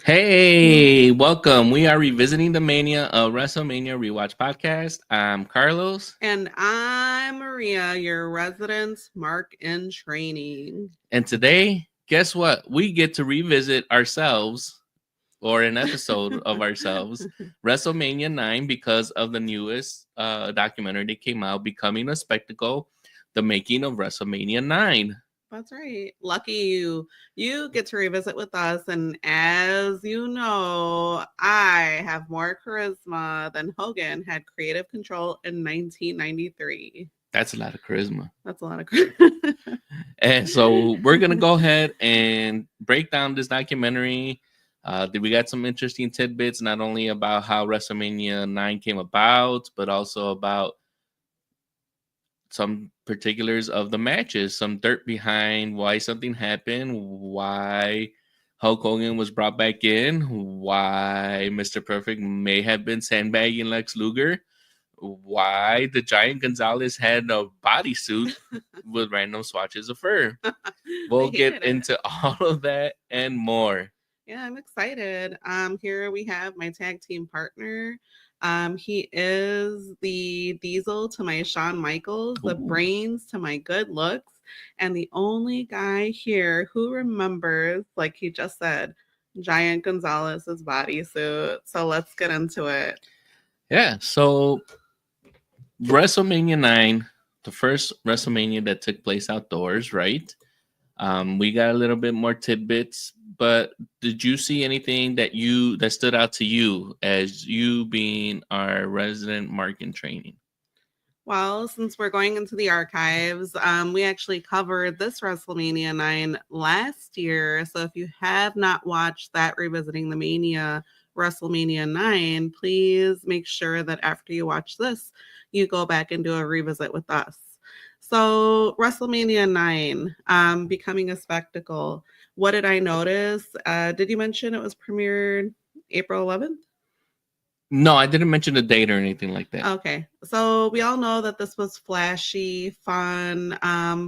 Hey, welcome. We are revisiting the Mania of WrestleMania Rewatch podcast. I'm Carlos. And I'm Maria, your resident mark in training. And today, guess what? We get to revisit ourselves or an episode of ourselves, WrestleMania 9, because of the newest documentary that came out, Becoming a Spectacle, the Making of WrestleMania 9. That's right. Lucky you. You get to revisit with us. And as you know, I have more charisma than Hogan had creative control in 1993. That's a lot of charisma. That's a lot of charisma. And so we're going to go ahead and break down this documentary. We got some interesting tidbits, not only about how WrestleMania 9 came about, but also about some particulars of the matches, some dirt behind why something happened, why Hulk Hogan was brought back in, why Mr. Perfect may have been sandbagging Lex Luger, why the giant González had a bodysuit with random swatches of fur. We'll get into all of that and more. Yeah, I'm excited. Here we have my tag team partner. He is the Diesel to my Shawn Michaels, the brains to my good looks, and the only guy here who remembers, like he just said, Giant González's bodysuit. So let's get into it. Yeah, so WrestleMania 9, the first WrestleMania that took place outdoors, right? We got a little bit more tidbits, but did you see anything that stood out to you as you being our resident market training? Well, since we're going into the archives, we actually covered this WrestleMania 9 last year. So if you have not watched that Revisiting the Mania WrestleMania 9, please make sure that after you watch this, you go back and do a revisit with us. So WrestleMania 9, Becoming a Spectacle. What did I notice? Did you mention it was premiered April 11th? No, I didn't mention the date or anything like that. Okay. So we all know that this was flashy, fun,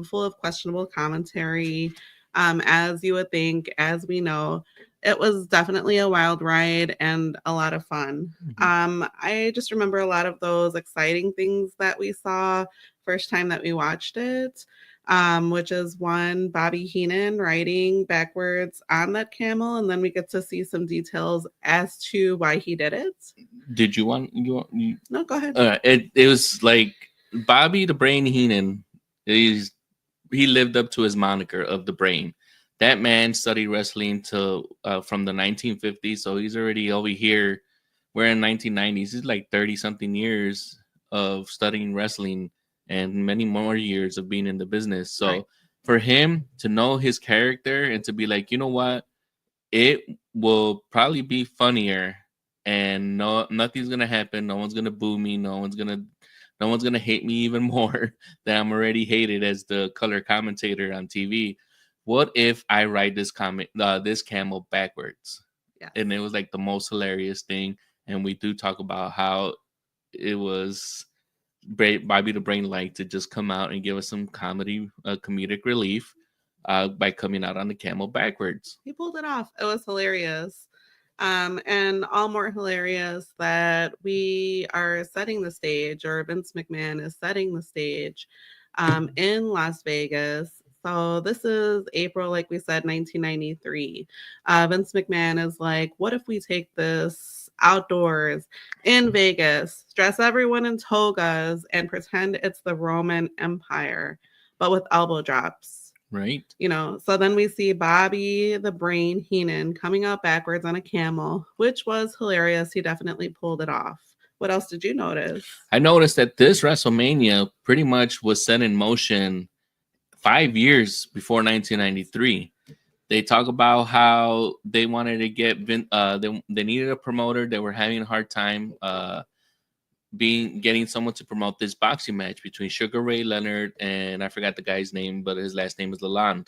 full of questionable commentary, as you would think, as we know. It was definitely a wild ride and a lot of fun. I just remember a lot of those exciting things that we saw first time that we watched it. Which is one, Bobby Heenan riding backwards on that camel, and then we get to see some details as to why he did it. Did you want? No, go ahead. It was like Bobby the Brain Heenan. He lived up to his moniker of the Brain. That man studied wrestling from the 1950s, so he's already over here. We're in 1990s. He's like 30 something years of studying wrestling and many more years of being in the business. So right. For him to know his character and to be like, you know what, it will probably be funnier and nothing's gonna happen. No one's gonna boo me. No one's gonna hate me even more than I'm already hated as the color commentator on TV. What if I ride this camel backwards? Yeah. And it was like the most hilarious thing. And we do talk about how it was Bobby the Brain liked to just come out and give us some comedic relief by coming out on the camel backwards. He pulled it off. It was hilarious. And all more hilarious that we are setting the stage, or Vince McMahon is setting the stage in Las Vegas. So this is April, like we said, 1993. Vince McMahon is like, what if we take this outdoors in Vegas, dress everyone in togas, and pretend it's the Roman Empire, but with elbow drops? Right. You know, so then we see Bobby the Brain Heenan coming out backwards on a camel, which was hilarious. He definitely pulled it off. What else did you notice? I noticed that this WrestleMania pretty much was set in motion 5 years before 1993. They talk about how they wanted to get they needed a promoter. They were having a hard time getting someone to promote this boxing match between Sugar Ray Leonard and I forgot the guy's name, but his last name is Lalonde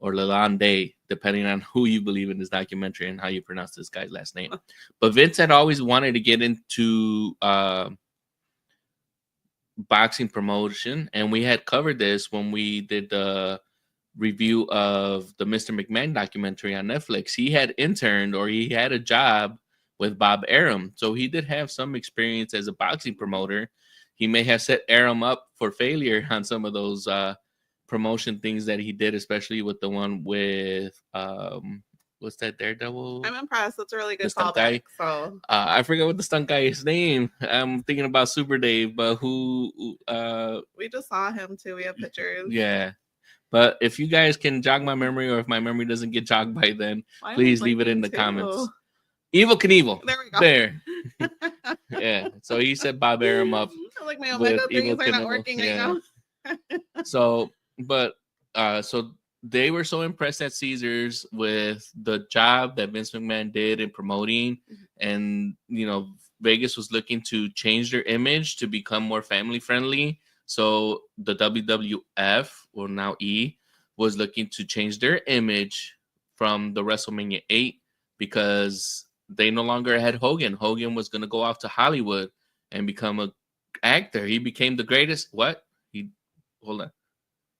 or Lalonde, depending on who you believe in this documentary and how you pronounce this guy's last name. But Vince had always wanted to get into boxing promotion, and we had covered this when we did the review of the Mr. McMahon documentary on Netflix, he had interned or he had a job with Bob Arum. So he did have some experience as a boxing promoter. He may have set Arum up for failure on some of those promotion things that he did, especially with the one with what's that, Daredevil? I'm impressed. It's a really good stunt guy. callback. So I forget what the stunt guy's name. I'm thinking about Super Dave, but who? We just saw him too. We have pictures. Yeah. But if you guys can jog my memory, or if my memory doesn't get jogged by then, please leave it in the comments. Evil Knievel. There we go. There. Yeah. So he set Bob Arum up. Like my Omega things are not working right now. So they were so impressed at Caesars with the job that Vince McMahon did in promoting, and Vegas was looking to change their image to become more family friendly. So the WWF, or now E, was looking to change their image from the WrestleMania 8 because they no longer had Hogan. Hogan was going to go off to Hollywood and become an actor. He became the greatest. What? Hold on.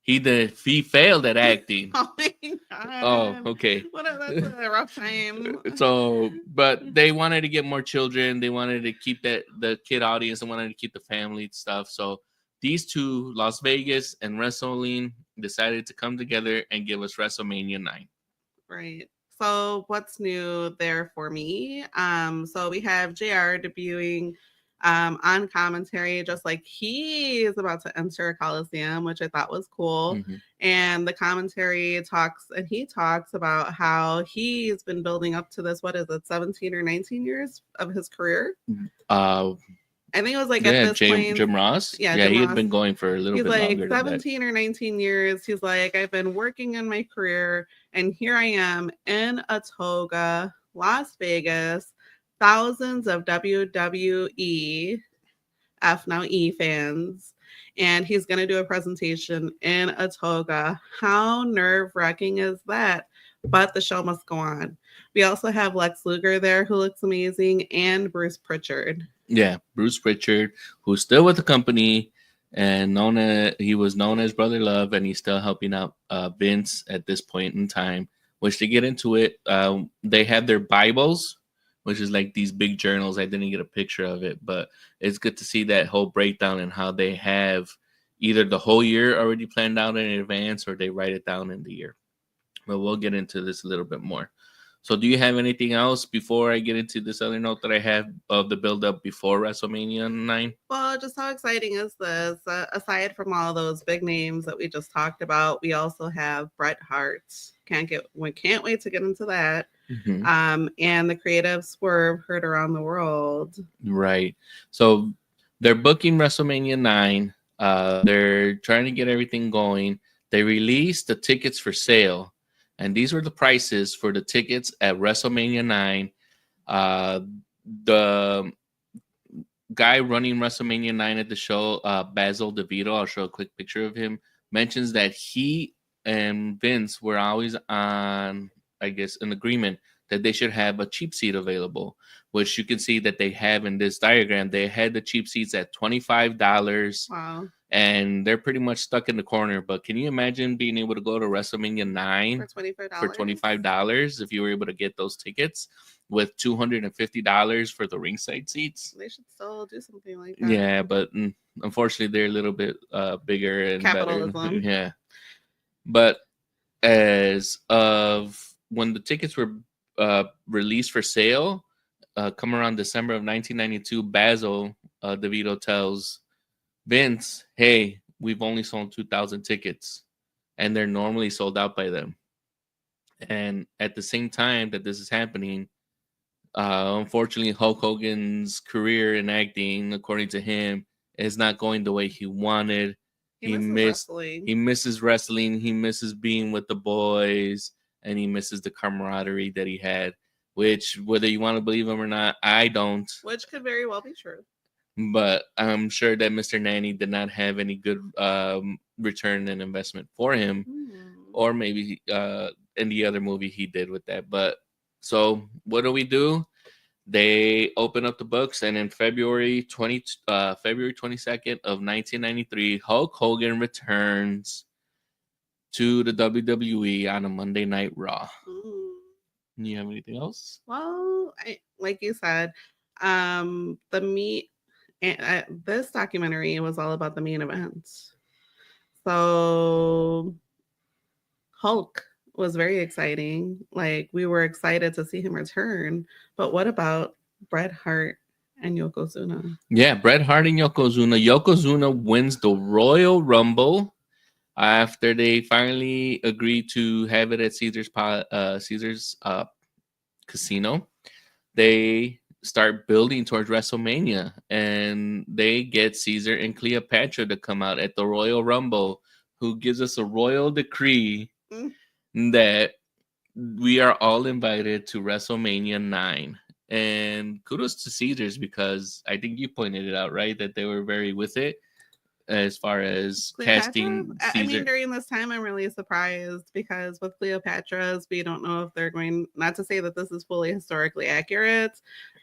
He failed at acting. Oh my God. Oh, okay. That's a rough time. So, but they wanted to get more children. They wanted to keep the kid audience. They wanted to keep the family stuff. So these two, Las Vegas and wrestling, decided to come together and give us WrestleMania 9. Right. So what's new there for me? So we have JR debuting on commentary, just like he is about to enter a Coliseum, which I thought was cool. Mm-hmm. And the commentary talks about how he's been building up to this, 17 or 19 years of his career? I think it was like at this point. Jim Ross? Yeah, Jim Ross. Had been going for a little bit longer. He's like 17 or 19 years. He's like, I've been working in my career, and here I am in a toga, Las Vegas, thousands of WWE Now E fans, and he's going to do a presentation in a toga. How nerve-wracking is that? But the show must go on. We also have Lex Luger there, who looks amazing, and Bruce Pritchard. Yeah, Bruce Pritchard, who's still with the company, and he was known as Brother Love, and he's still helping out Vince at this point in time. Which, to get into it, they have their Bibles, which is like these big journals. I didn't get a picture of it, but it's good to see that whole breakdown and how they have either the whole year already planned out in advance, or they write it down in the year. But we'll get into this a little bit more. So do you have anything else before I get into this other note that I have of the build-up before WrestleMania 9? Well, just how exciting is this? Aside from all those big names that we just talked about, we also have Bret Hart. Can't wait to get into that. Mm-hmm. And the creative swerve heard around the world. Right. So they're booking WrestleMania 9. They're trying to get everything going. They released the tickets for sale. And these were the prices for the tickets at WrestleMania 9. The guy running WrestleMania 9 at the show, Basil DeVito, I'll show a quick picture of him, mentions that he and Vince were always on, I guess, an agreement that they should have a cheap seat available, which you can see that they have in this diagram. They had the cheap seats at $25. Wow. And they're pretty much stuck in the corner. But can you imagine being able to go to WrestleMania 9 for $25 if you were able to get those tickets, with $250 for the ringside seats? They should still do something like that. Yeah, but unfortunately, they're a little bit bigger and capitalism. Better. Yeah. But as of when the tickets were released for sale, come around December of 1992, Basil DeVito tells Vince, hey, we've only sold 2,000 tickets, and they're normally sold out by them. And at the same time that this is happening, unfortunately, Hulk Hogan's career in acting, according to him, is not going the way he wanted. He misses wrestling. He misses being with the boys, and he misses the camaraderie that he had, which, whether you want to believe him or not, I don't. Which could very well be true. But I'm sure that Mr. Nanny did not have any good return and investment for him. Or maybe in the other movie he did with that. But so what do? They open up the books, and in February 22nd of 1993, Hulk Hogan returns to the WWE on a Monday Night Raw. Mm. You have anything else? Well, like you said, the meat. This documentary was all about the main events. So Hulk was very exciting. Like we were excited to see him return. But what about Bret Hart and Yokozuna? Yeah, Bret Hart and Yokozuna. Yokozuna wins the Royal Rumble after they finally agreed to have it at Caesar's casino. They start building towards WrestleMania, and they get Caesar and Cleopatra to come out at the Royal Rumble, who gives us a royal decree that we are all invited to WrestleMania 9. And kudos to Caesars, because I think you pointed it out, right? That they were very with it as far as Cleopatra? casting Caesar. I mean, during this time, I'm really surprised because with Cleopatra's, we don't know if they're going, not to say that this is fully historically accurate,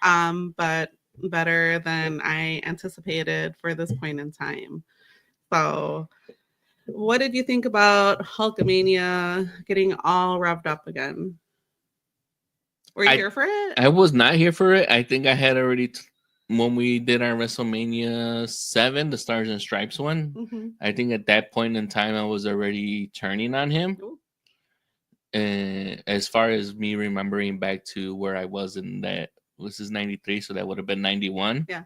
but better than I anticipated for this point in time. So, what did you think about Hulkamania getting all revved up again? Were you here for it? I was not here for it. I think I had already when we did our WrestleMania 7, the Stars and Stripes one. I think at that point in time I was already turning on him. And as far as me remembering back to where I was in that, this is 93, so that would have been 91. Yeah.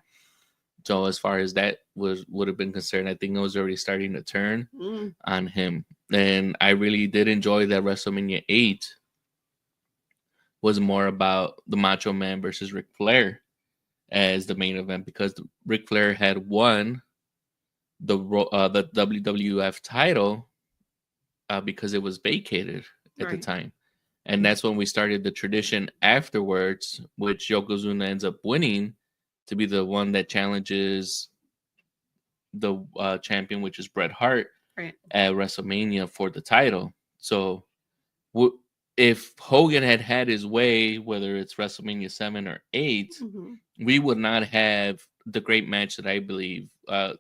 So as far as that would have been concerned, I think I was already starting to turn on him. And I really did enjoy that WrestleMania 8 was more about the Macho Man versus Ric Flair as the main event, because Ric Flair had won the WWF title because it was vacated at the time. And that's when we started the tradition afterwards, which Yokozuna ends up winning to be the one that challenges the champion, which is Bret Hart, at WrestleMania for the title. So if Hogan had his way, whether it's WrestleMania 7 or 8, we would not have the great match that I believe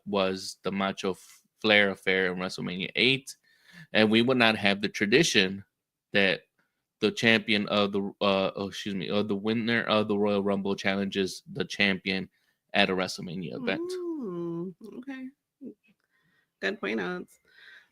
was the Macho Flair affair in WrestleMania 8. And we would not have the tradition that the champion of the the winner of the Royal Rumble challenges the champion at a WrestleMania event. Okay. Good point outs.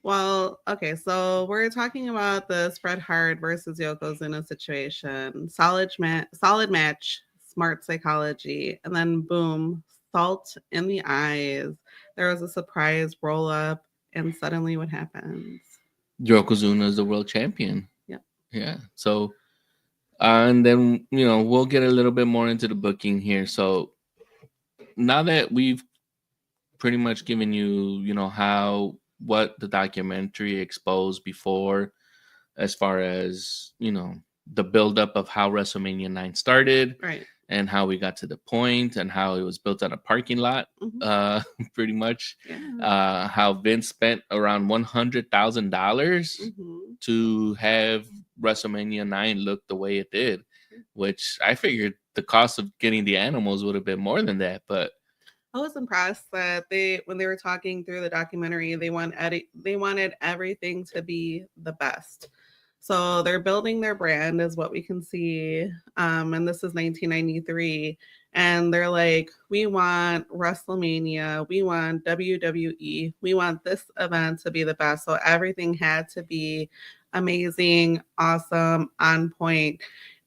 Well, okay, so we're talking about this Bret Hart versus Yokozuna situation. Solid match, smart psychology, and then boom, salt in the eyes. There was a surprise roll up, and suddenly what happens? Yokozuna is the world champion. Yeah. So, and then, we'll get a little bit more into the booking here. So now that we've pretty much given you, what the documentary exposed before, as far as, the buildup of how WrestleMania 9 started, and how we got to the point, and how it was built on a parking lot, pretty much. How Vince spent around $100,000 to have WrestleMania 9 look the way it did, which I figured the cost of getting the animals would have been more than that, but I was impressed that when they were talking through the documentary, they wanted everything to be the best. So they're building their brand, is what we can see. And this is 1993. And they're like, we want WrestleMania, we want WWE, we want this event to be the best. So everything had to be amazing, awesome, on point.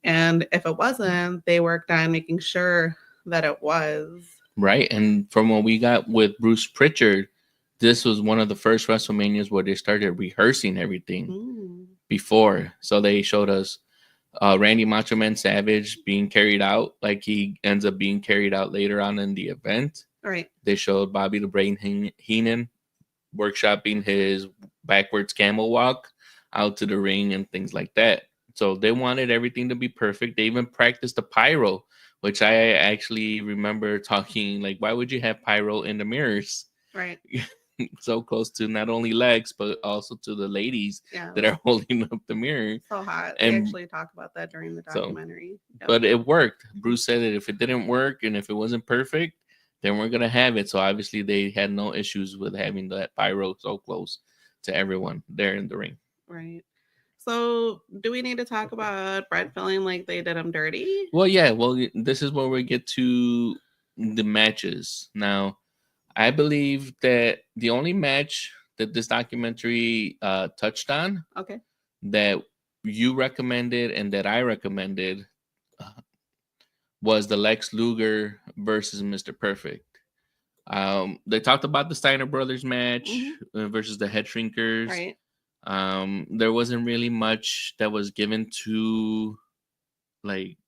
And if it wasn't, they worked on making sure that it was. Right. And from what we got with Bruce Pritchard, this was one of the first WrestleManias where they started rehearsing everything before. So they showed us Randy Macho Man Savage being carried out, like he ends up being carried out later on in the event. They showed Bobby the Brain Heenan workshopping his backwards camel walk out to the ring and things like that. So they wanted everything to be perfect. They even practiced the pyro, which I actually remember talking, like, why would you have pyro in the mirrors? So close to not only legs, but also to the ladies that are holding up the mirror. So hot. They actually talk about that during the documentary. But it worked. Bruce said that if it didn't work and if it wasn't perfect, then we're going to have it. So obviously they had no issues with having that pyro so close to everyone there in the ring. Right. So, do we need to talk about Bret feeling like they did him dirty? Well, yeah. Well, this is where we get to the matches. Now, I believe that the only match that this documentary touched on Okay. that you recommended and that I recommended uh, was the Lex Luger versus Mr. Perfect. They talked about the Steiner Brothers match versus the Head Shrinkers. Right. There wasn't really much that was given to, like,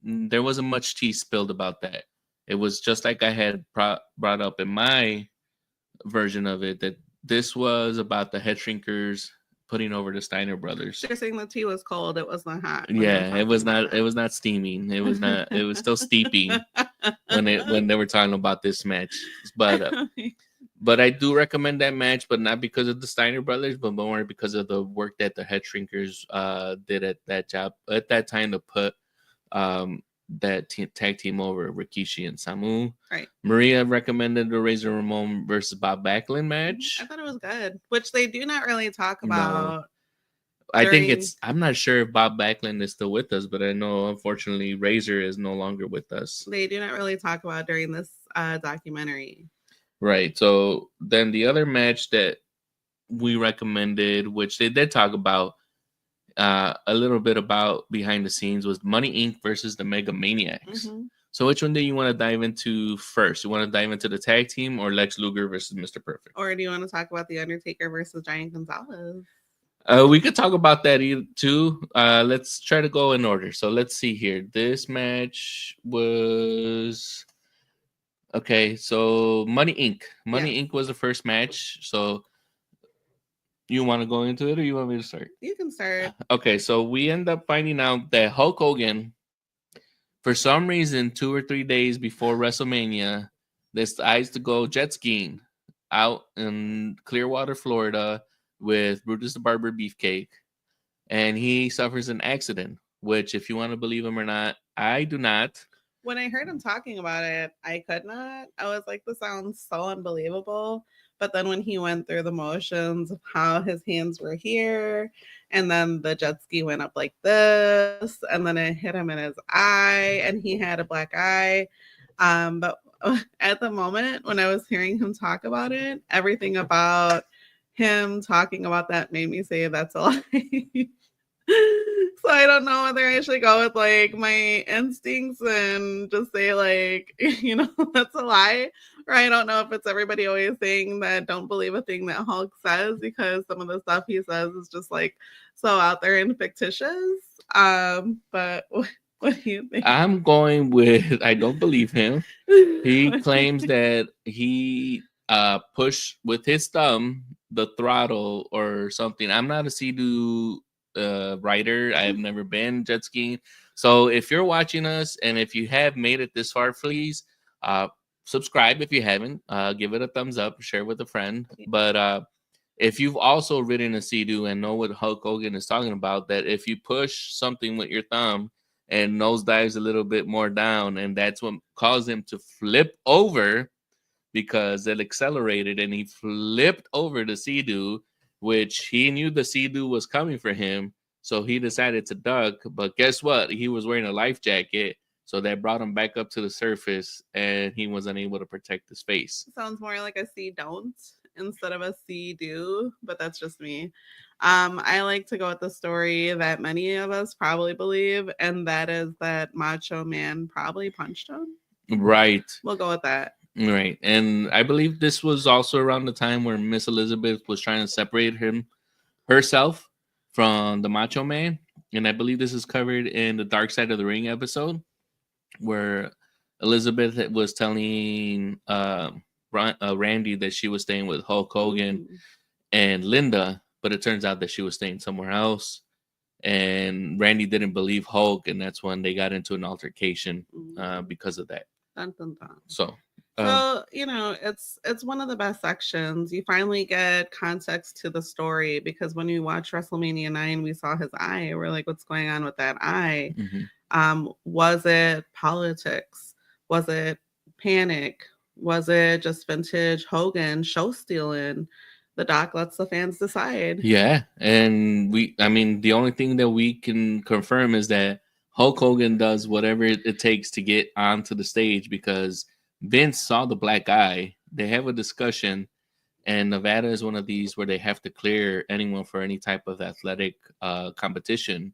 there wasn't much tea spilled about that. It was just like I had brought up in my version of it, that this was about the Head Shrinkers putting over the Steiner Brothers. They're saying the tea was cold. It was not hot. Yeah, it was not. It was not steaming. It was not. It was still steeping when they were talking about this match. But I do recommend that match, but not because of the Steiner brothers, but more because of the work that the Head Shrinkers did at that job at that time to put that tag team over, Rikishi and Samu. Right. Maria recommended the Razor Ramon versus Bob Backlund match. I thought it was good, which they do not really talk about. No. I think I'm not sure if Bob Backlund is still with us, but I know, unfortunately, Razor is no longer with us. They do not really talk about during this documentary. Right. So then the other match that we recommended, which they did talk about a little bit about behind the scenes, was Money Inc. versus the Mega Maniacs. So which one do you want to dive into first? You want to dive into the tag team or Lex Luger versus Mr. Perfect? Or do you want to talk about The Undertaker versus Giant Gonzalez? We could talk about that too. Let's try to go in order. So let's see here. This match was... Okay, so Money Inc. Money Inc. was the first match. So you want to go into it or you want me to start? You can start. Okay, so we end up finding out that Hulk Hogan, for some reason, 2 or 3 days before WrestleMania, decides to go jet skiing out in Clearwater, Florida with Brutus the Barber Beefcake. And he suffers an accident, which, if you want to believe him or not, I do not. When I heard him talking about it, I could not. I was like, this sounds so unbelievable. But then when he went through the motions of how his hands were here, and then the jet ski went up like this, and then it hit him in his eye, and he had a black eye. But at the moment when I was hearing him talk about it, everything about him talking about that made me say that's a lie. So I don't know whether I should go with like my instincts and just say like, that's a lie. Or I don't know if it's everybody always saying that don't believe a thing that Hulk says, because some of the stuff he says is just like so out there and fictitious. But what do you think? I'm going with I don't believe him. He claims that he pushed with his thumb the throttle or something. I'm not a Sea-Doo rider. I have never been jet skiing. So if you're watching us and if you have made it this far, please subscribe if you haven't. Give it a thumbs up, share with a friend. But if you've also ridden a Sea-Doo and know what Hulk Hogan is talking about, that if you push something with your thumb and nosedives a little bit more down, and that's what caused him to flip over, because it accelerated and he flipped over the Sea-Doo, which he knew the Sea-Doo was coming for him, so he decided to duck. But guess what? He was wearing a life jacket, so that brought him back up to the surface, and he was unable to protect his face. Sounds more like a see don't instead of a see do, but that's just me. I like to go with the story that many of us probably believe, and that is that Macho Man probably punched him. Right. We'll go with that. Right. And I believe this was also around the time where Miss Elizabeth was trying to separate herself from the Macho Man. And I believe this is covered in the Dark Side of the Ring episode, where Elizabeth was telling Randy that she was staying with Hulk Hogan and Linda, but it turns out that she was staying somewhere else. And Randy didn't believe Hulk, and that's when they got into an altercation because of that. Dun, dun, dun. So it's one of the best sections. You finally get context to the story, because when you watch WrestleMania 9, we saw his eye. We're like, what's going on with that eye? Was it politics? Was it panic? Was it just vintage Hogan show stealing? the doc lets the fans decide. Yeah, and the only thing that we can confirm is that Hulk Hogan does whatever it takes to get onto the stage because Vince saw the black eye. They have a discussion, and Nevada is one of these where they have to clear anyone for any type of athletic competition.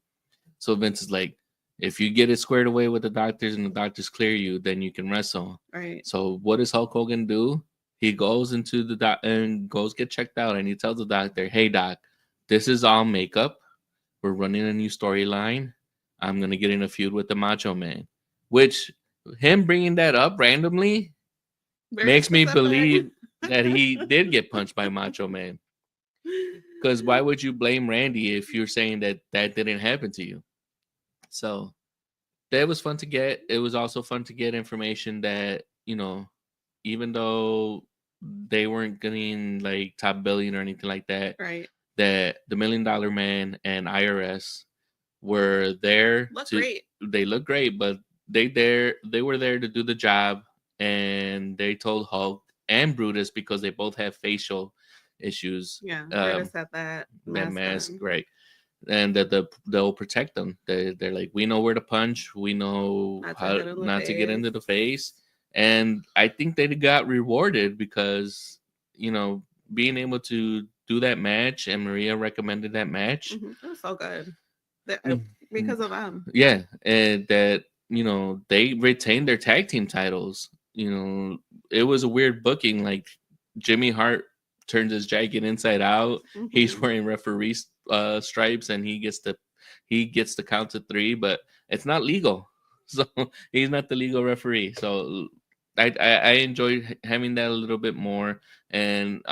So Vince is like, if you get it squared away with the doctors and the doctors clear you, then you can wrestle. Right. So what does Hulk Hogan do? He goes into the doc and goes get checked out, and he tells the doctor, "Hey doc, this is all makeup. We're running a new storyline. I'm gonna get in a feud with the Macho Man." Which him bringing that up randomly Very makes me specific. believe that he did get punched by Macho Man. Because why would you blame Randy if you're saying that that didn't happen to you? So that was fun to get. It was also fun to get information that, even though they weren't getting like top billion or anything like that, Right. that the $1 Million Man and IRS were there. Great. They look great, but they were there to do the job, and they told Hulk and Brutus because they both have facial issues. Yeah, Brutus had that mask, on. right? And that they'll protect them. They're like, we know where to punch, we know how not to get into the face, and I think they got rewarded because being able to do that match, and Maria recommended that match. It was so good because of them. Yeah, and that they retained their tag team titles. It was a weird booking. Like Jimmy Hart turns his jacket inside out. He's wearing referee stripes, and he gets the count to 3, but it's not legal, so he's not the legal referee. So I enjoyed having that a little bit more, and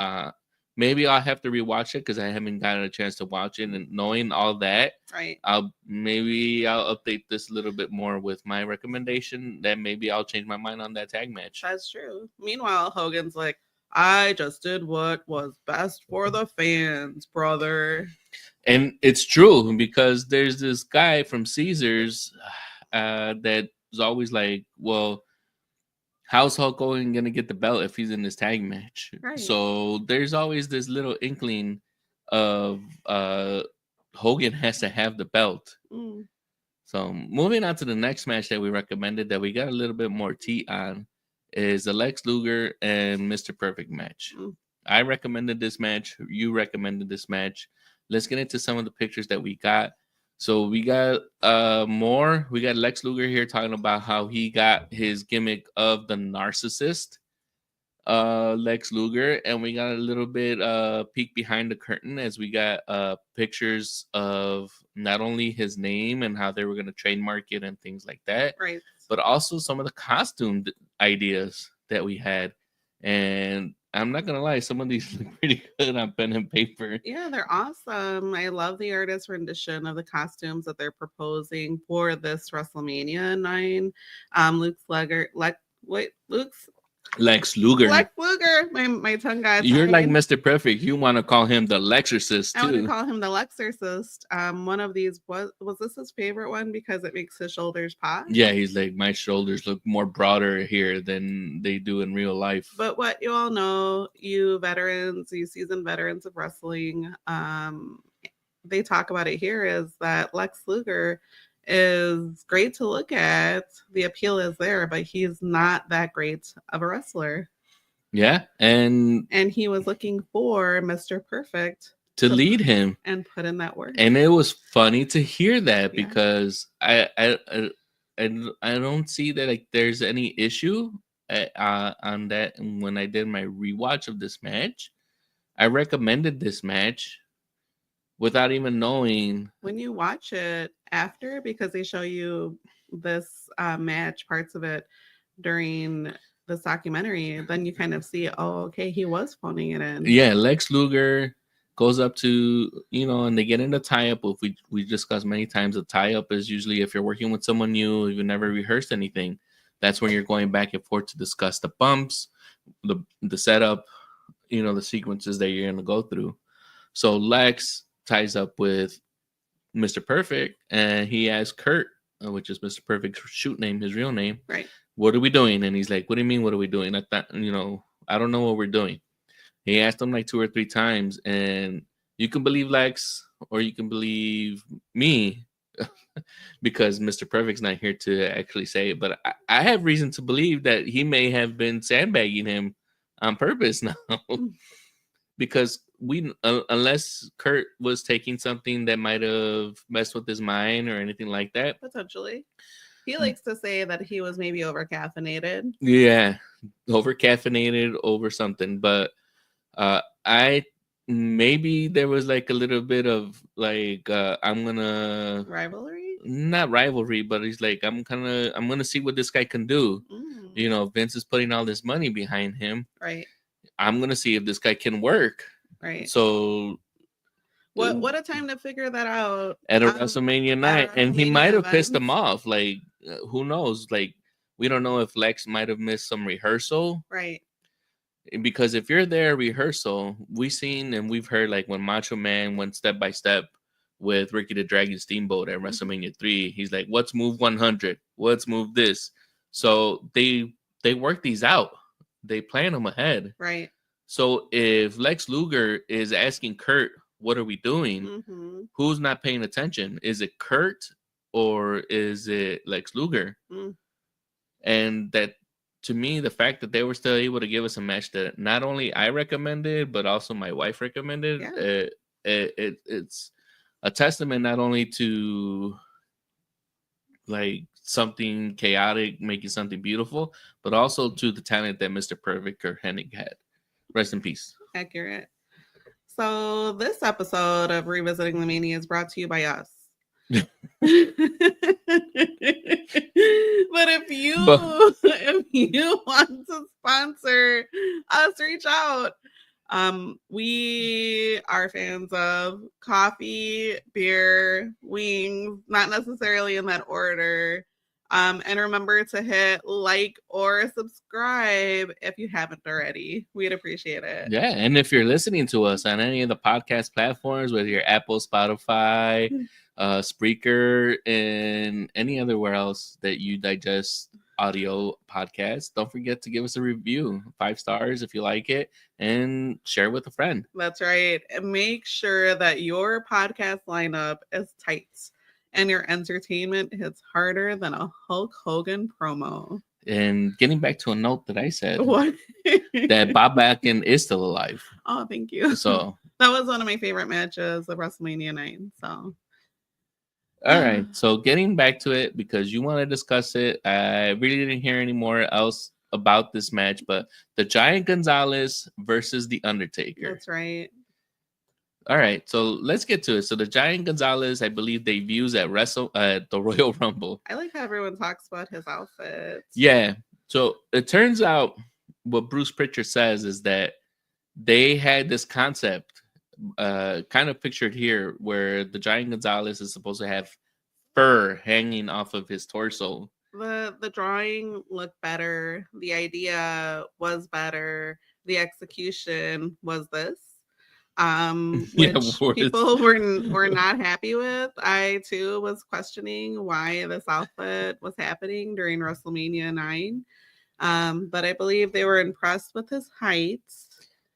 maybe I'll have to rewatch it because I haven't gotten a chance to watch it. And knowing all that, right, I'll update this a little bit more with my recommendation. Then maybe I'll change my mind on that tag match. That's true. Meanwhile, Hogan's like, I just did what was best for the fans, brother. And it's true because there's this guy from Caesars that is always like, well, how's Hulk Hogan gonna get the belt if he's in this tag match? Right. So there's always this little inkling of Hogan has to have the belt. So moving on to the next match that we recommended that we got a little bit more tea on is the Lex Luger and Mr. Perfect match. I recommended this match. You recommended this match. Let's get into some of the pictures that we got. So we got more. We got Lex Luger here talking about how he got his gimmick of the narcissist, Lex Luger, and we got a little bit peek behind the curtain as we got pictures of not only his name and how they were going to trademark it and things like that, right, but also some of the costume ideas that we had. And I'm not gonna lie, some of these look pretty good on pen and paper. Yeah, they're awesome. I love the artist rendition of the costumes that they're proposing for this WrestleMania 9. Lex Luger. My tongue got tied. You're like Mr. Perfect. You want to call him the Lexorcist too. I want to call him the Lexorcist. One of these was this his favorite one because it makes his shoulders pop? Yeah, he's like, my shoulders look more broader here than they do in real life. But what you all know, you seasoned veterans of wrestling, they talk about it here is that Lex Luger is great to look at. The appeal is there, but he's not that great of a wrestler. Yeah, and he was looking for Mr. Perfect to lead him and put in that work. And it was funny to hear that because I don't see that like there's any issue on that. And when I did my rewatch of this match, I recommended this match without even knowing. When you watch it after, because they show you this match, parts of it during this documentary, then you kind of see, oh, okay, he was phoning it in. Yeah, Lex Luger goes up to, and they get in the tie-up. If we discussed many times, a tie-up is usually if you're working with someone new, you've never rehearsed anything. That's when you're going back and forth to discuss the bumps, the setup, the sequences that you're going to go through. So Lex ties up with Mr. Perfect, and he asks Kurt, which is Mr. Perfect's shoot name, his real name, right? What are we doing? And he's like, what do you mean, what are we doing? I thought, I don't know what we're doing. He asked him like 2 or 3 times, and you can believe Lex or you can believe me because Mr. Perfect's not here to actually say it. But I have reason to believe that he may have been sandbagging him on purpose now. Because unless Kurt was taking something that might have messed with his mind or anything like that. Potentially. He likes to say that he was maybe over caffeinated. Yeah, over caffeinated, over something. But I maybe there was like a little bit of like I'm gonna rivalry, not rivalry, but he's like I'm gonna see what this guy can do. You know, Vince is putting all this money behind him, right? I'm gonna see if this guy can work, right? So what a time to figure that out at a WrestleMania night, and he might have pissed him off. Like who knows? Like we don't know if Lex might have missed some rehearsal, right? Because if you're there rehearsal, we've seen and we've heard like when Macho Man went step by step with Ricky the Dragon Steamboat at WrestleMania 3, he's like, "What's move 100? What's move this?" So they work these out. They plan them ahead, right? So if Lex Luger is asking Kurt, "What are we doing?" Who's not paying attention? Is it Kurt or is it Lex Luger? And that, to me, the fact that they were still able to give us a match that not only I recommended, but also my wife recommended, it's a testament not only to like something chaotic making something beautiful, but also to the talent that Mr. Perfect Kurt Hennig had. Rest in peace. Accurate. So this episode of Revisiting the Mania is brought to you by us. But if you want to sponsor us, reach out. We are fans of coffee, beer, wings, not necessarily in that order. And remember to hit like or subscribe if you haven't already. We'd appreciate it. Yeah, and if you're listening to us on any of the podcast platforms, whether you're Apple, Spotify, Spreaker, and any otherwhere else that you digest audio podcasts, don't forget to give us a review, 5 stars if you like it, and share with a friend. That's right. And make sure that your podcast lineup is tight and your entertainment hits harder than a Hulk Hogan promo. And getting back to a note that I said, what? That Bob Backlund is still alive. Oh, thank you. So that was one of my favorite matches of WrestleMania IX. So, all right. So getting back to it, because you want to discuss it, I really didn't hear any more else about this match, but the Giant Gonzalez versus the Undertaker. That's right. All right, so let's get to it. So the Giant Gonzalez, I believe, debuts at the Royal Rumble. I like how everyone talks about his outfit. Yeah. So it turns out what Bruce Pritchard says is that they had this concept, kind of pictured here, where the Giant Gonzalez is supposed to have fur hanging off of his torso. The drawing looked better. The idea was better. The execution was this. Which people were not happy with. I too was questioning why this outfit was happening during WrestleMania 9. But I believe they were impressed with his height.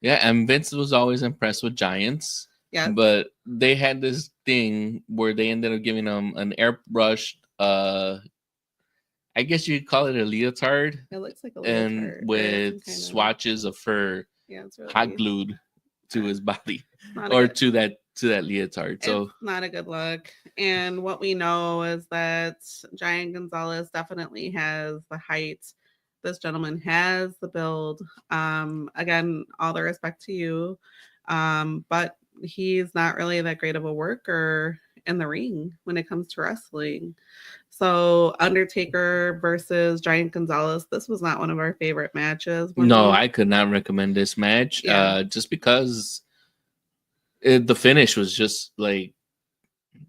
Yeah, and Vince was always impressed with giants. Yeah, but they had this thing where they ended up giving him an airbrushed, I guess you'd call it a leotard. It looks like a leotard. And with swatches of fur, really hot glued to his body or to that leotard. So it's not a good look. And what we know is that Giant Gonzalez definitely has the height. This gentleman has the build. Again, all the respect to you. But he's not really that great of a worker in the ring when it comes to wrestling. So Undertaker versus Giant Gonzalez, this was not one of our favorite matches. No, I could not recommend this match. Yeah. Just because the finish was just like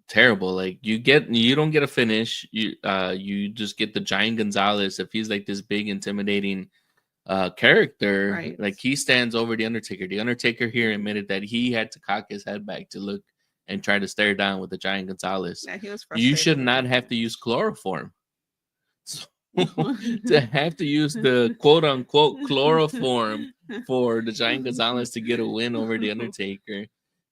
terrible. Like you don't get a finish. You just get the Giant Gonzalez. If he's like this big intimidating character, right. Like he stands over the Undertaker. The Undertaker here admitted that he had to cock his head back to look and try to stare down with the Giant Gonzalez. Yeah, he was frustrated. You should not have to use chloroform. to have to use the quote unquote chloroform for the Giant Gonzalez to get a win over the Undertaker.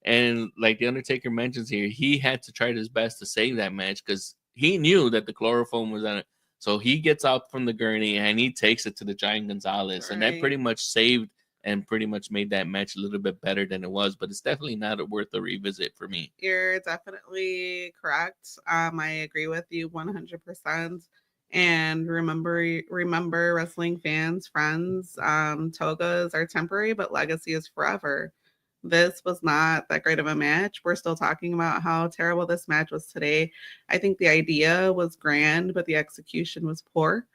And like the Undertaker mentions here, he had to try his best to save that match because he knew that the chloroform was on it. So he gets out from the gurney and he takes it to the Giant Gonzalez. And that pretty much saved and pretty much made that match a little bit better than it was. But it's definitely not worth a revisit for me. You're definitely correct. I agree with you 100%. And remember, wrestling fans, friends, togas are temporary, but legacy is forever. This was not that great of a match. We're still talking about how terrible this match was today. I think the idea was grand, but the execution was poor.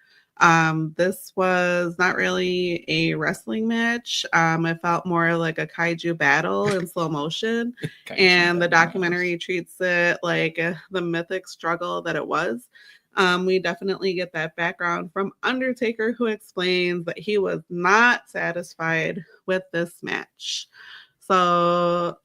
This was not really a wrestling match. It felt more like a kaiju battle in slow motion. And the documentary treats it like the mythic struggle that it was. We definitely get that background from Undertaker, who explains that he was not satisfied with this match. So,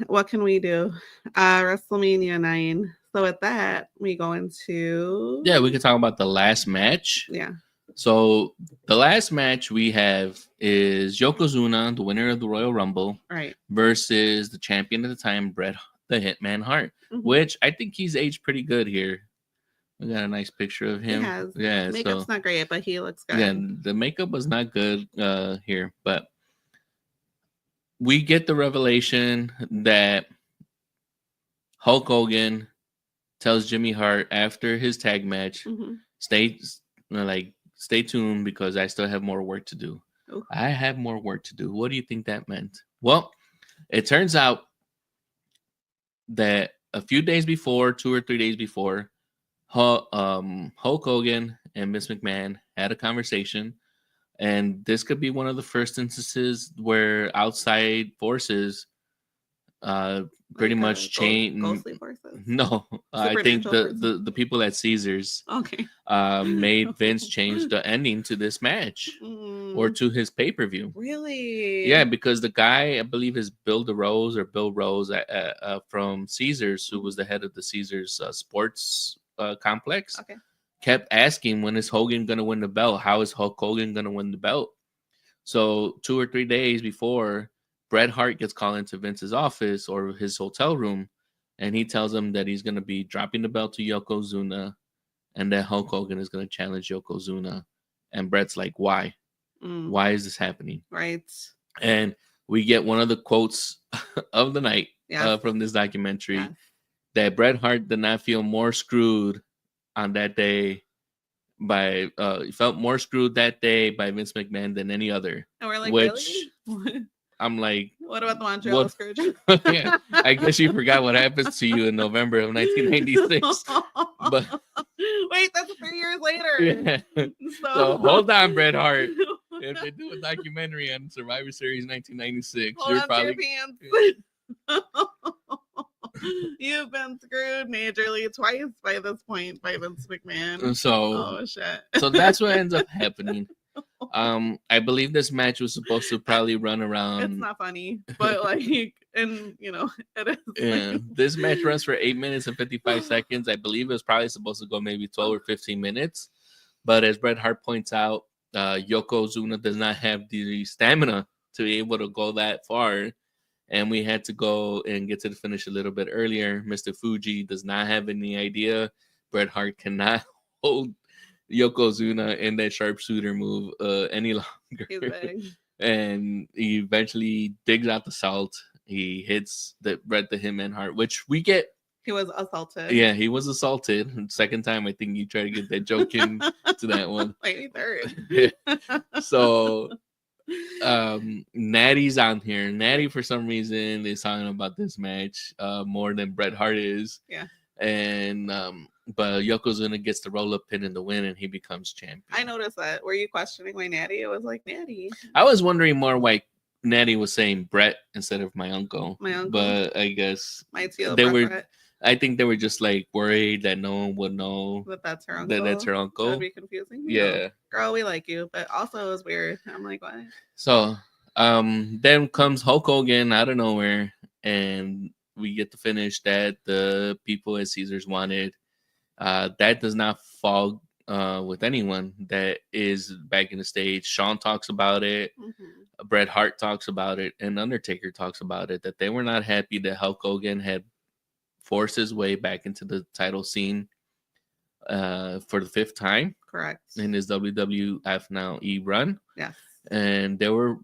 what can we do? WrestleMania 9. So with that, we go into... Yeah, we can talk about the last match. Yeah. So the last match we have is Yokozuna, the winner of the Royal Rumble, right, versus the champion at the time, Bret the Hitman Hart, which I think he's aged pretty good here. We got a nice picture of him. He has. Yeah, makeup's not great, but he looks good. Yeah, the makeup was not good here, but we get the revelation that Hulk Hogan tells Jimmy Hart after his tag match, stay tuned because I still have more work to do. Ooh. I have more work to do. What do you think that meant? Well, it turns out that a few days before, 2 or 3 days before, Hulk Hogan and Vince McMahon had a conversation, and this could be one of the first instances where outside forces pretty much change. Ghostly forces? No, I think the people at Caesars made Vince change the ending to this match or to his pay-per-view. Really? Yeah, because the guy, I believe, is Bill Rose from Caesars, who was the head of the Caesars sports complex. Okay. Kept asking, when is Hogan going to win the belt? How is Hulk Hogan going to win the belt? So 2 or 3 days before, Bret Hart gets called into Vince's office or his hotel room, and he tells him that he's going to be dropping the belt to Yokozuna and that Hulk Hogan is going to challenge Yokozuna. And Bret's like, why? Why is this happening? Right. And we get one of the quotes of the night from this documentary that Bret Hart did not feel more screwed on that day he felt more screwed that day by Vince McMahon than any other. And we're like, really? What? I'm like, what about the Montreal Scrooge? Yeah, I guess you forgot what happens to you in November of 1996. But wait, that's 3 years later. Yeah. So hold on, Bret Hart. If they do a documentary on Survivor Series 1996, hold you're on probably. You've been screwed majorly twice by this point by Vince McMahon. So, oh shit. So that's what ends up happening. I believe this match was supposed to probably run around. It's not funny, but it is. Yeah, this match runs for 8 minutes and 55 seconds. I believe it was probably supposed to go maybe 12 or 15 minutes. But as Bret Hart points out, Yokozuna does not have the stamina to be able to go that far. And we had to go and get to the finish a little bit earlier. Mr. Fuji does not have any idea. Bret Hart cannot hold Yokozuna in that sharpshooter move any longer. He's big. And he eventually digs out the salt. He hits Bret the Hitman Hart, which we get. He was assaulted. Yeah, he was assaulted. Second time, I think you try to get that joke in to that one. Maybe third. So Natty's on here. Natty, for some reason, is talking about this match more than Bret Hart is. Yeah. And but Yokozuna gets the roll-up pin in the win, and he becomes champion. I noticed that. Were you questioning why Natty? It was like Natty. I was wondering more why Natty was saying Bret instead of my uncle. My uncle. But I guess they were. Bret. I think they were just like worried that no one would know that that's her uncle. That's her uncle. That'd be confusing. Yeah. Girl, we like you, but also it was weird. I'm like, what? So, then comes Hulk Hogan out of nowhere, and we get the finish that the people at Caesars wanted. That does not fall with anyone that is back in the stage. Shawn talks about it. Mm-hmm. Bret Hart talks about it, and Undertaker talks about it, that they were not happy that Hulk Hogan had forced his way back into the title scene for the 5th time. Correct. In his WWF Now E run. Yes. And they were,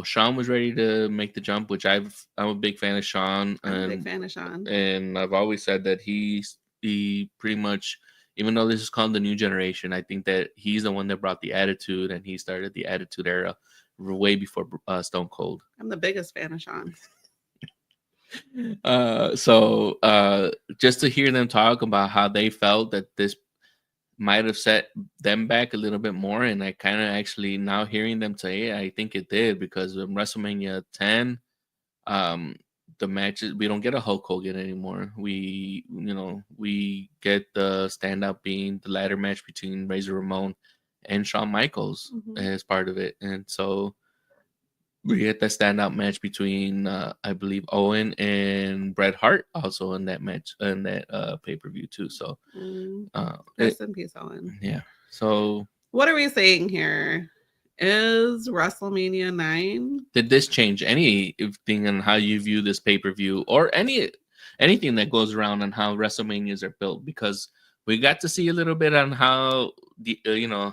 Shawn was ready to make the jump, which I'm a big fan of Shawn. I'm a big fan of Shawn. And I've always said that he pretty much, even though this is called the new generation, I think that he's the one that brought the attitude, and he started the attitude era way before Stone Cold. I'm the biggest fan of Shawn. So just to hear them talk about how they felt that this might have set them back a little bit more, and I kind of actually, now hearing them say, I think it did, because in WrestleMania 10, the matches, we don't get a Hulk Hogan anymore. We get the standout being the ladder match between Razor Ramon and Shawn Michaels as part of it, and so we get that standout match between I believe Owen and Bret Hart also in that match, in that pay-per-view too. So rest in peace, Owen. Yeah. So what are we saying here? Is WrestleMania 9? Did this change anything on how you view this pay-per-view, or anything that goes around on how WrestleManias are built? Because we got to see a little bit on how the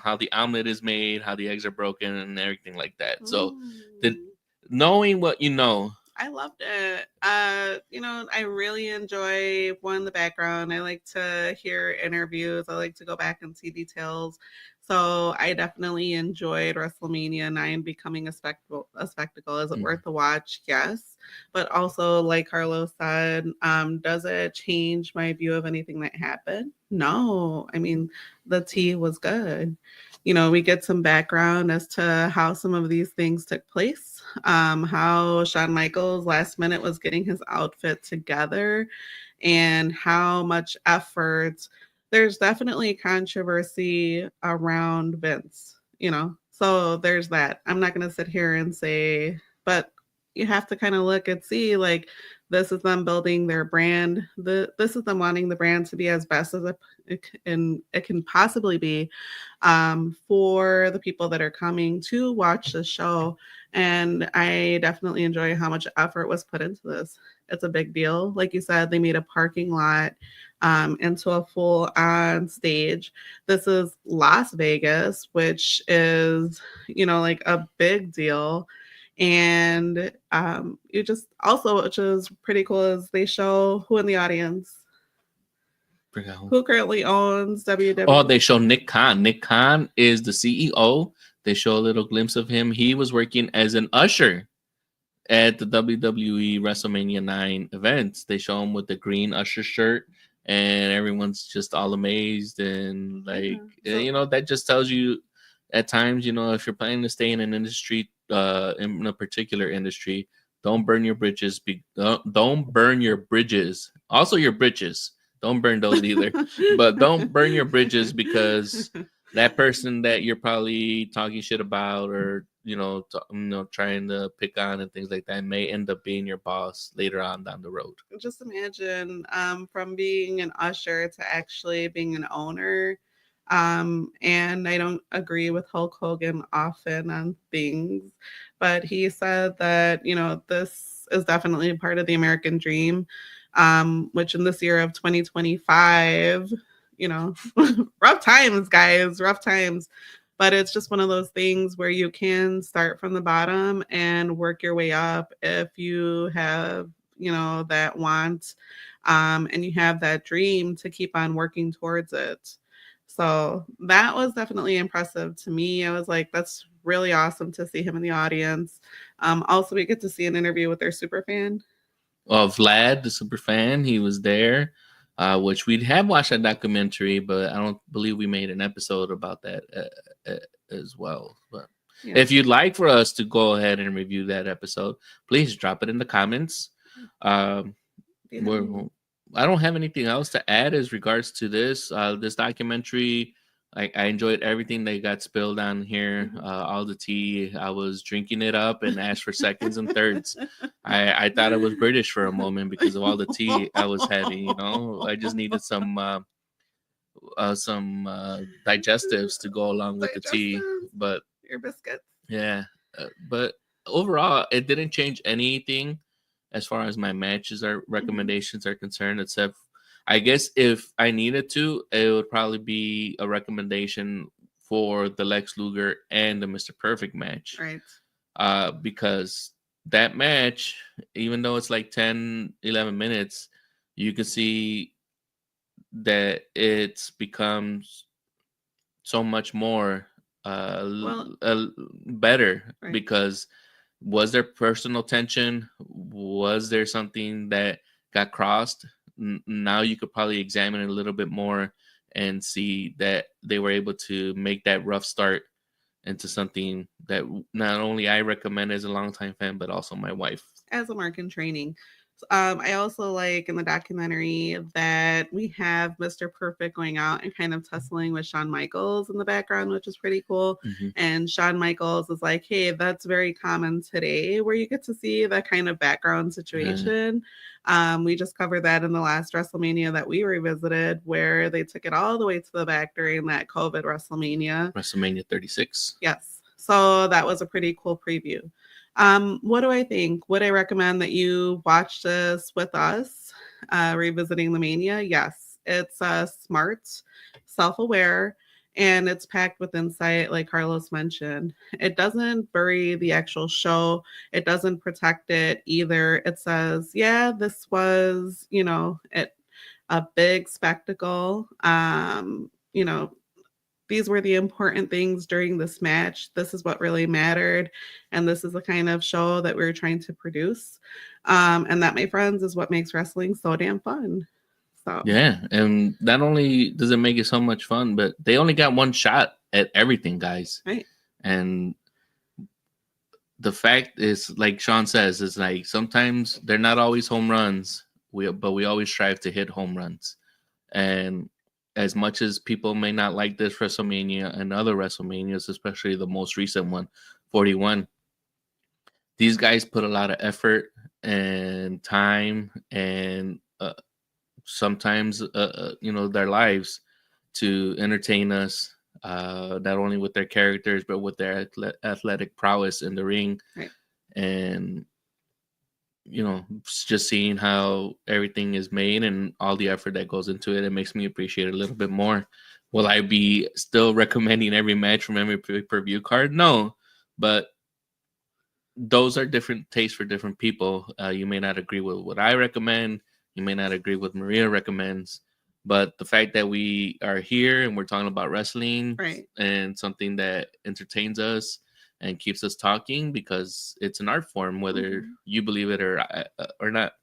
how the omelet is made, how the eggs are broken, and everything like that. So, knowing what you know, I loved it. I really enjoy in the background. I like to hear interviews. I like to go back and see details. So I definitely enjoyed WrestleMania 9 becoming a spectacle. Is it worth the watch? Yes. But also, like Carlos said, does it change my view of anything that happened? No. I mean, the tea was good. We get some background as to how some of these things took place, how Shawn Michaels last minute was getting his outfit together, and how much effort. There's definitely controversy around Vince, so there's that. I'm not going to sit here and say, but you have to kind of look and see, like, this is them building their brand. This is them wanting the brand to be as best as it can possibly be for the people that are coming to watch the show. And I definitely enjoy how much effort was put into this. It's a big deal. Like you said, they made a parking lot into a full-on stage. This is Las Vegas, which is, like a big deal. And you just also, which is pretty cool, is they show who in the audience, who currently owns WWE. Oh, they show Nick Khan. Nick Khan is the CEO. They show a little glimpse of him. He was working as an usher at the WWE WrestleMania 9 events. They show him with the green usher shirt, and everyone's just all amazed. And that just tells you at times, if you're planning to stay in an industry, in a particular industry, don't burn your bridges. Don't burn your bridges. Also your britches. Don't burn those either. But don't burn your bridges, because that person that you're probably talking shit about, or trying to pick on and things like that, may end up being your boss later on down the road. Just imagine from being an usher to actually being an owner. And I don't agree with Hulk Hogan often on things, but he said that, this is definitely a part of the American dream, which in this year of 2025, rough times, guys, rough times. But it's just one of those things where you can start from the bottom and work your way up if you have, that want, and you have that dream to keep on working towards it. So that was definitely impressive to me. I was like, that's really awesome to see him in the audience. Also, we get to see an interview with their super fan. Vlad, the super fan, he was there, which we have watched that documentary, but I don't believe we made an episode about that as well. But if you'd like for us to go ahead and review that episode, please drop it in the comments. I don't have anything else to add as regards to this documentary. I enjoyed everything that got spilled on here. All the tea, I was drinking it up and asked for seconds and thirds. I thought I was British for a moment because of all the tea I was having. I just needed some some digestives to go along with the tea. Digestives. But Your biscuits. yeah, but overall, it didn't change anything as far as my matches or recommendations are concerned, except I guess if I needed to, it would probably be a recommendation for the Lex Luger and the Mr. Perfect match. Right. Because that match, even though it's like 10, 11 minutes, you can see that it's becomes so much more better Right. because was there personal tension? Was there something that got crossed? Now you could probably examine it a little bit more and see that they were able to make that rough start into something that not only I recommend as a longtime fan, but also my wife. As a mark in training. I also like in the documentary that we have Mr. Perfect going out and kind of tussling with Shawn Michaels in the background, which is pretty cool. Mm-hmm. And Shawn Michaels is like, hey, that's very common today, where you get to see that kind of background situation. We just covered that in the last WrestleMania that we revisited, where they took it all the way to the back during that COVID WrestleMania 36. Yes. So that was a pretty cool preview. What do I think? Would I recommend that you watch this with us, revisiting the Mania? Yes. It's smart, self-aware, and it's packed with insight, like Carlos mentioned. It doesn't bury the actual show. It doesn't protect it either. It says, yeah, this was, a big spectacle. These were the important things during this match. This is what really mattered. And this is the kind of show that we're trying to produce. And that, my friends, is what makes wrestling so damn fun. So yeah. And not only does it make it so much fun, but they only got one shot at everything, guys. Right. And the fact is, like Sean says, is like sometimes they're not always home runs, but we always strive to hit home runs. And as much as people may not like this WrestleMania and other WrestleManias, especially the most recent one, 41, these guys put a lot of effort and time and sometimes, their lives to entertain us, not only with their characters, but with their athletic prowess in the ring. Right. And just seeing how everything is made and all the effort that goes into it, it makes me appreciate it a little bit more. Will I be still recommending every match from every pay-per-view card? No, but those are different tastes for different people. You may not agree with what I recommend. You may not agree with Maria recommends. But the fact that we are here and we're talking about wrestling, right, and something that entertains us and keeps us talking, because it's an art form, whether you believe it or not.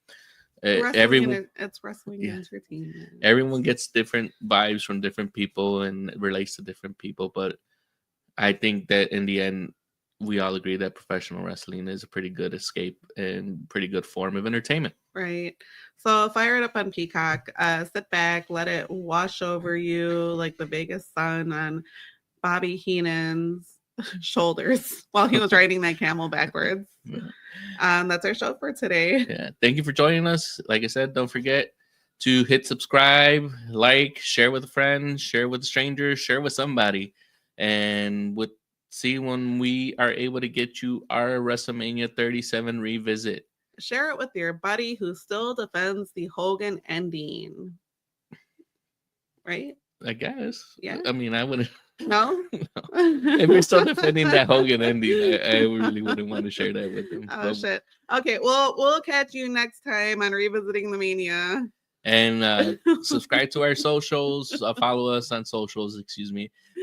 Everyone, it's wrestling entertainment. Everyone gets different vibes from different people and relates to different people. But I think that in the end, we all agree that professional wrestling is a pretty good escape and pretty good form of entertainment. Right. So fire it up on Peacock. Sit back, let it wash over you like the biggest sun on Bobby Heenan's shoulders while he was riding that camel backwards. That's our show for today. Yeah. Thank you for joining us. Like I said, don't forget to hit subscribe, like, share with a friend, share with a stranger, share with somebody. And see when we are able to get you our WrestleMania 37 revisit. Share it with your buddy who still defends the Hogan ending. Right? I guess. Yeah. I mean, I wouldn't. No? If you're still defending that Hogan ending, I really wouldn't want to share that with him. Shit. Okay, well, we'll catch you next time on Revisiting the Mania. And subscribe to our socials. Follow us on socials,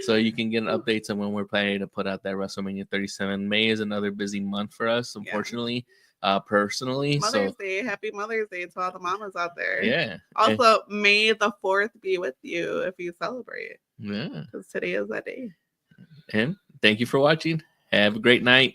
so you can get updates on when we're planning to put out that WrestleMania 37. May is another busy month for us, unfortunately. Personally, Mother's Day, happy Mother's Day to all the mamas out there. Yeah. Also, May the 4th be with you if you celebrate. Yeah, because today is that day. And thank you for watching. Have a great night.